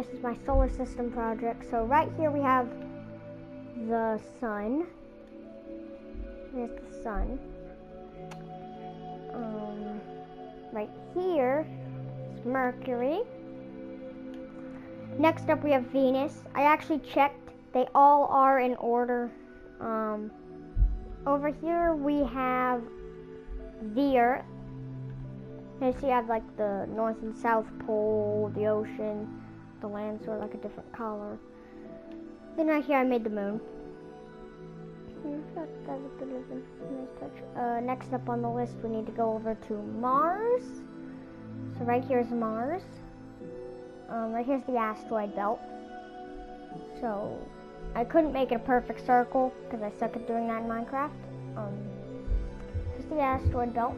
this is my solar system project. So right here we have the sun. There's the sun. Right here is Mercury. Next up we have Venus. I actually checked. They all are in order. Over here we have the Earth. And so you have like the North and South Pole, the ocean, the land sort of like a different color. Then right here I made the moon. Next up on the list we need to go over to Mars. So right here is Mars. Right here's the asteroid belt. So I couldn't make it a perfect circle because I suck at doing that in Minecraft. Here's the asteroid belt.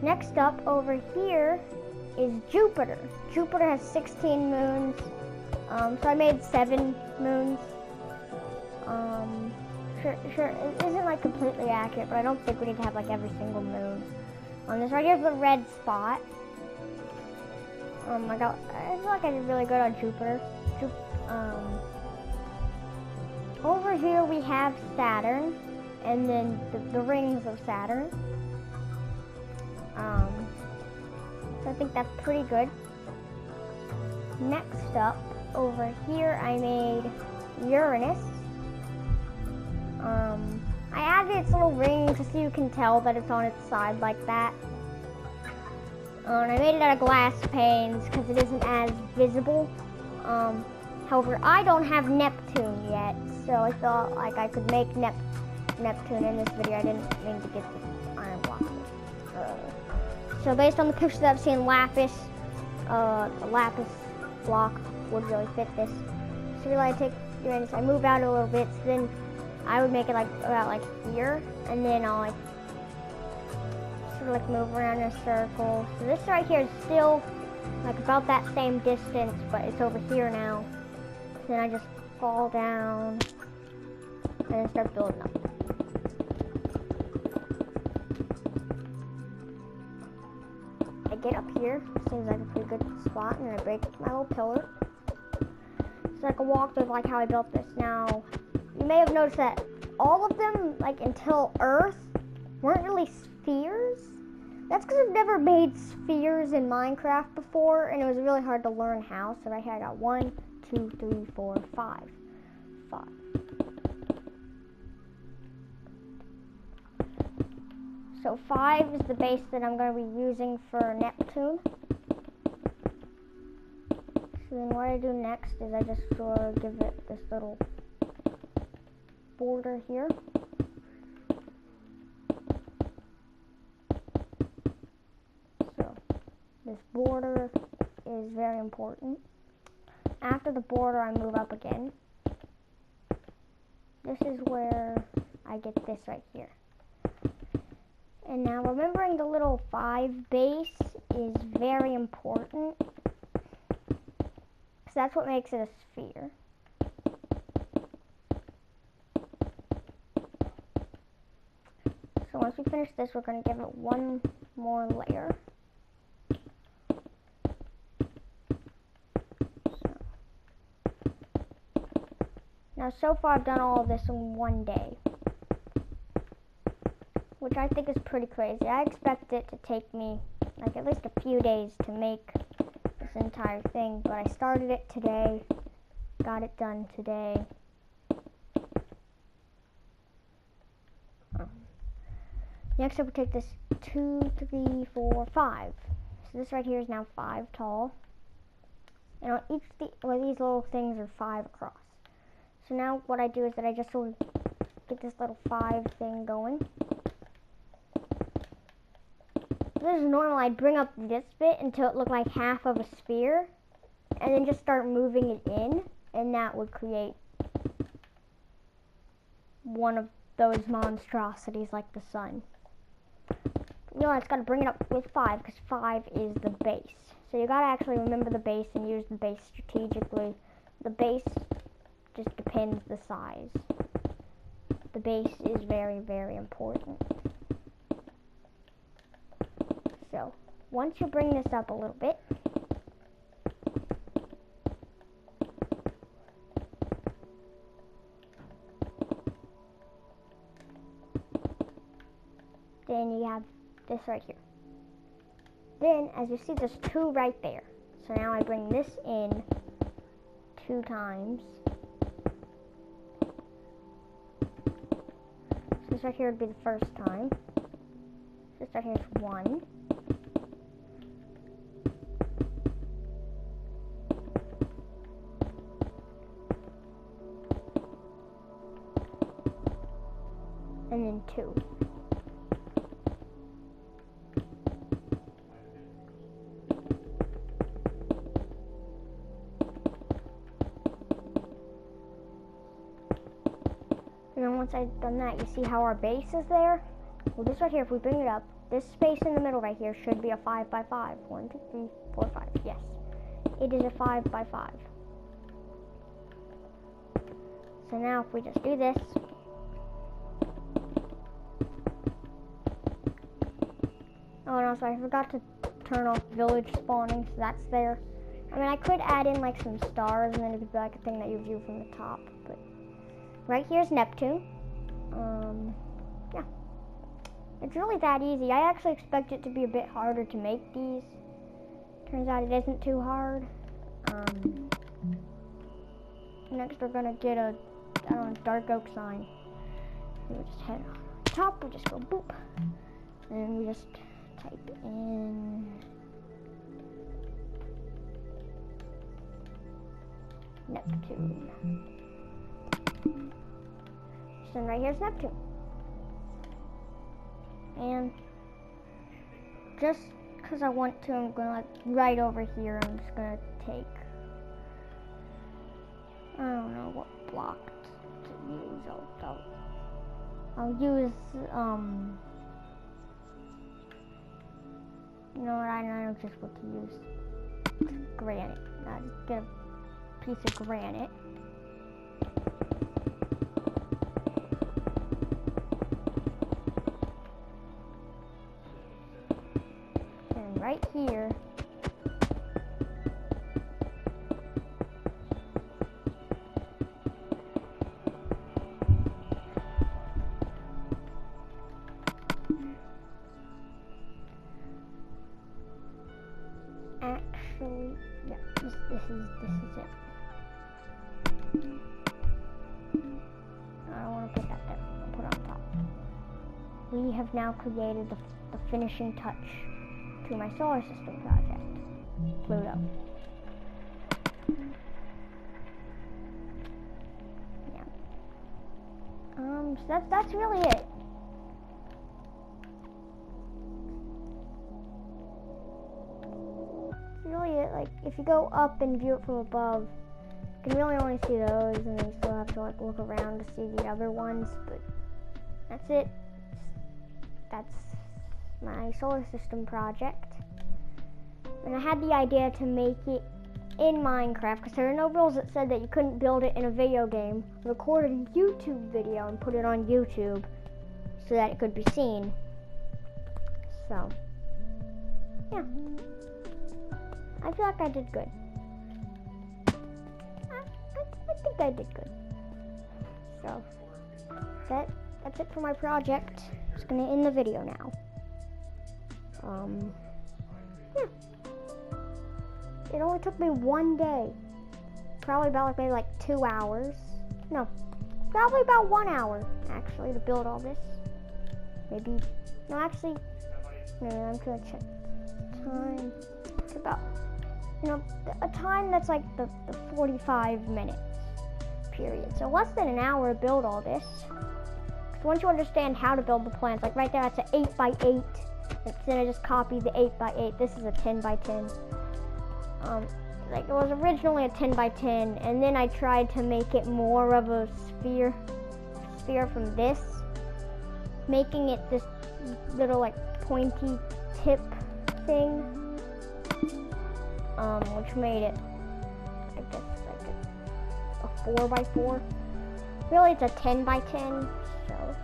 Next up over here is Jupiter. Jupiter has 16 moons. So I made 7 moons. Sure, it isn't like completely accurate, but I don't think we need to have like every single moon. This right here's the red spot. I feel like I did really good on Jupiter. Over here we have Saturn, and then the rings of Saturn. So I think that's pretty good. Next up, over here I made Uranus. I added its little ring just so you can tell that it's on its side like that. And I made it out of glass panes because it isn't as visible. However, I don't have Neptune yet, so I thought like I could make Neptune in this video. I didn't mean to get the iron block. So based on the pictures that I've seen, lapis, the lapis block would really fit this. So really I take Uranus, I move out a little bit, so then I would make it like about like here, and then I'll like sort of like move around in a circle. So this right here is still like about that same distance, but it's over here now. So then I just fall down and then start building up. I get up here, seems like a pretty good spot, and then I break my little pillar. So I can walk through like how I built this. Now, you may have noticed that all of them, like until Earth, weren't really spheres. That's because I've never made spheres in Minecraft before, and it was really hard to learn how. So right here I got 1, 2, 3, 4, 5. 5. So 5 is the base that I'm going to be using for Neptune. So then what I do next is I just sort of give it this little border here. So this border is very important. After the border I move up again. This is where I get this right here. And now remembering the little 5 base is very important, because that's what makes it a sphere. So once we finish this, we're going to give it one more layer. Now so far I've done all of this in one day, which I think is pretty crazy. I expect it to take me like at least a few days to make this entire thing, but I started it today, got it done today. Next up we take this 2, 3, 4, 5. So this right here is now 5 tall. And on each these little things are 5 across. So now what I do is that I just sort of get this little 5 thing going. This is normal. I'd bring up this bit until it looked like half of a sphere, and then just start moving it in, and that would create one of those monstrosities like the sun. You know, it's got to bring it up with 5, because 5 is the base. So you got to actually remember the base and use the base strategically. The base just depends the size. The base is very, very important. So once you bring this up a little bit, then you have this right here. Then, as you see, there's 2 right there. So now I bring this in 2 times. So this right here would be the first time. This right here is 1. And then 2. And then once I've done that, you see how our base is there? Well, this right here, if we bring it up, this space in the middle right here should be a 5 by 5. 1, 2, 3, 4, 5. Yes. It is a 5 by 5. So now if we just do this, oh no, so I forgot to turn off village spawning, so that's there. I mean, I could add in like some stars and then it could be like a thing that you view from the top, but right here's Neptune. Yeah. It's really that easy. I actually expect it to be a bit harder to make these. Turns out it isn't too hard. Next we're gonna get a, I don't know, dark oak sign. We'll just head on top, we'll just go boop. And we just type in Neptune. So right here's Neptune. And just because I want to, I'm gonna like right over here, I'm just gonna take, I don't know what block to use. I'll use you know what, I know just what to use. Granite. I'll just get a piece of granite. And right here, actually, yeah, this is it. I don't want to put that there. I'll put it on top. We have now created the finishing touch to my solar system project, Pluto. Yeah. So that's really it. Really it. Like, if you go up and view it from above, you can really only see those, and then you still have to like look around to see the other ones, but that's it. That's my solar system project. And I had the idea to make it in Minecraft, because there are no rules that said that you couldn't build it in a video game, record a YouTube video and put it on YouTube so that it could be seen. So, yeah. I feel like I did good. I think I did good. So, that's it for my project. I'm just gonna end the video now. Yeah. It only took me 1 day. Probably about like maybe like 2 hours. No, probably about 1 hour actually to build all this. Maybe, no actually, no, I'm gonna check time. It's about, you know, a time that's like the 45 minutes period. So less than an hour to build all this. Because once you understand how to build the plants, like right there, that's an 8 by 8. Then I just copied the 8 by 8. This is a 10 by 10. Like it was originally a 10 by 10, and then I tried to make it more of a sphere from this, making it this little like pointy tip thing, which made it, I guess, like a 4 by 4. Really, it's a 10 by 10, so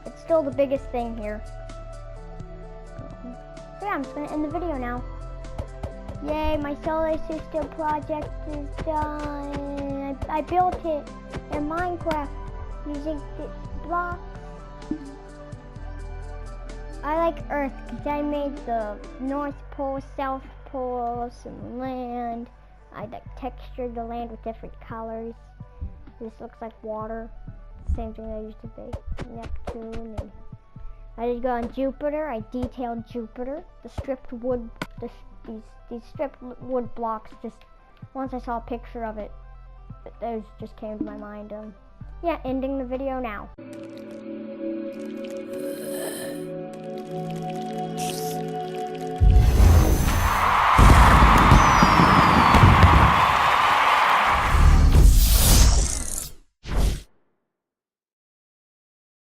it's still the biggest thing here. So yeah, I'm just gonna end the video now. Yay, my solar system project is done. I built it in Minecraft using the blocks. I like Earth because I made the North Pole, South Pole, some land. I like textured the land with different colors. This looks like water. Same thing that used to be Neptune. And I did go on Jupiter. I detailed Jupiter. The stripped wood, these stripped wood blocks. Just once I saw a picture of it, those just came to my mind. Yeah, ending the video now.